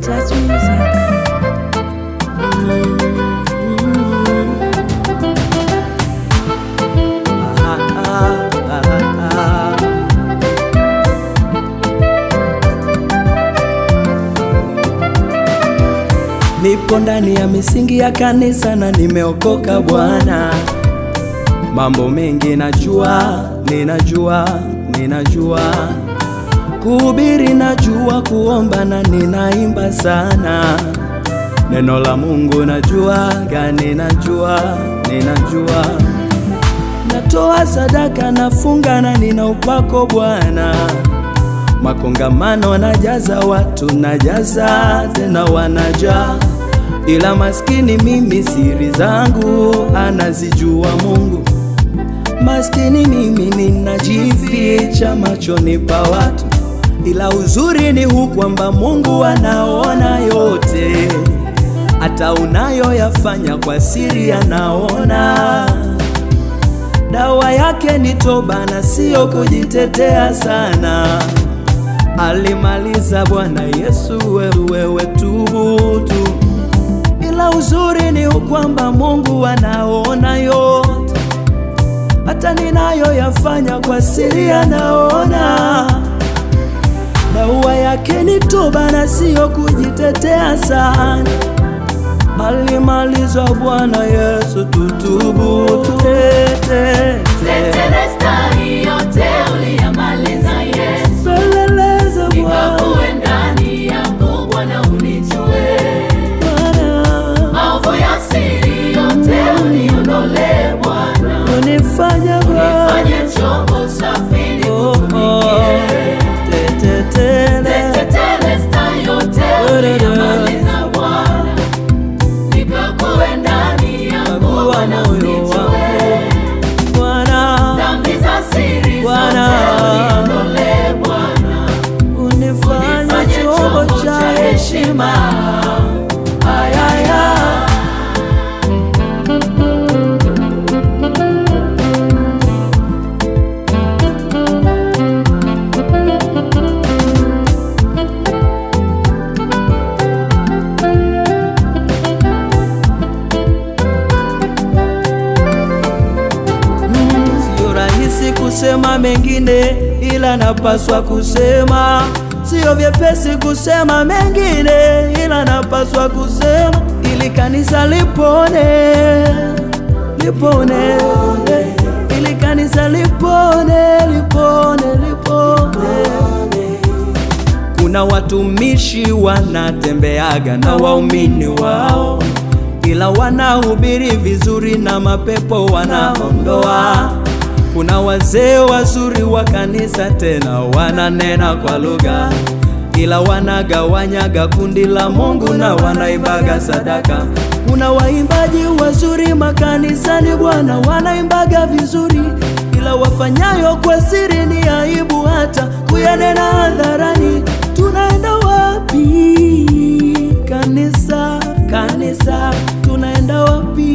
Touch Music. Nipo ndani ya misingi ya kanisa na nimeokoka Bwana. Mambo mengi najua, ninajua kuhubiri, najua kuomba na ninaimba sana. Neno la Mungu najua, ninajua natoa sadaka, nafunga na nina upako Bwana. Makongamano najaza watu, najaza tena wanajaa, ila maskini mimi siri zangu anazijua Mungu. Maskini mimi ninajificha machoni pa watu, ila uzuri ni huu kwamba Mungu anaona yote, hata unayoyafanya kwa siri anaona. Dawa yake ni toba na sio kujitetea sana. Alimaliza Bwana Yesu, wewe tubu tu. Ila uzuri ni kwamba Mungu anaona yote, hata ninayoyafanya kwa siri anaona. Dawa yake ni toba na sio kujitetea sana. Alimaliza Bwana Yesu, tutubu tuteteleza yote uliyamaliza Yesu. Peleleza Bwana, nikakuwe ndani yangu Bwana, unichue Bwana. Maovu ya siri yote uniondole Bwana, unifanye chombo safi nikutumikie. Teteleza yote uliyamaliza Bwana, nikakuwe ndani yangu Bwana, unichue Bwana. Dhambi za siri zote uniondole Bwana, unifanye chombo cha heshima. Kusema mengine ila napaswa kusema, sio vyepesi kusema mengine ila napaswa kusema, ili kanisa lipone, ili kanisa lipone. Kuna watumishi wanatembeaga na waumini wao, ila wanahubiri vizuri na mapepo wanaondoa. Kuna wazee wazuri wa kanisa tena wananena kwa lugha, ila wanagawanyaga kundi la Mungu na wanaibaga sadaka. Kuna waimbaji wazuri makanisani Bwana, wanaimbaga vizuri, ila wafanyayo kwa siri ni aibu hata kuyanena hadharani. Tunaenda wapi kanisa, tunaenda wapi?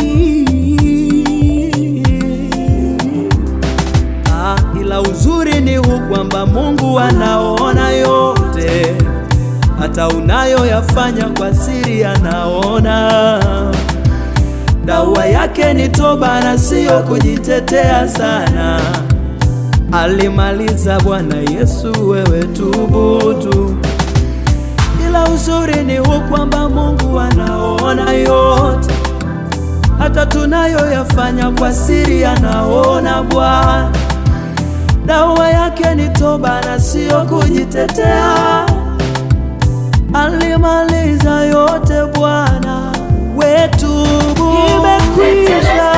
Ila uzuri ni huu kwamba Mungu anaona yote, hata unayoyafanya kwa siri anaona. Dawa yake ni toba na sio kujitetea sana. Alimaliza Bwana Yesu, wewe tubu tu. Ila uzuri ni huu kwamba Mungu anaona yote, hata tunayoyafanya kwa siri anaona Bwana. Dawa yake ni toba na sio kujitetea. Alimaliza yote Bwana wetu, imekwisha.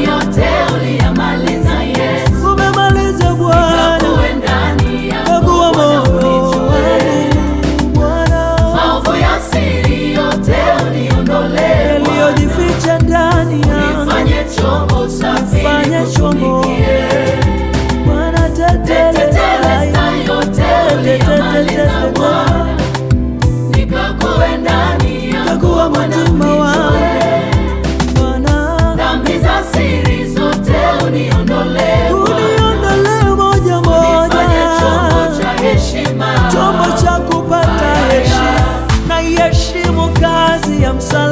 Yote uliyamaliza Yesu, umemaliza Bwana, nikakuwe ndani yangu Bwana, unichue Bwana. Maovu ya siri yote uniondole Bwana, yaliyojificha ndani yangu, unifanye chombo safi nikutumikie. Teteleza yote uliyamaliza Bwana, nikakuwe ndani yangu Bwana, unichue Bwana. Dhambi za siri zote uniondole Bwana, moja moja, unifanye chombo cha heshima, chombo cha kupata heshima. Na ya msalaba.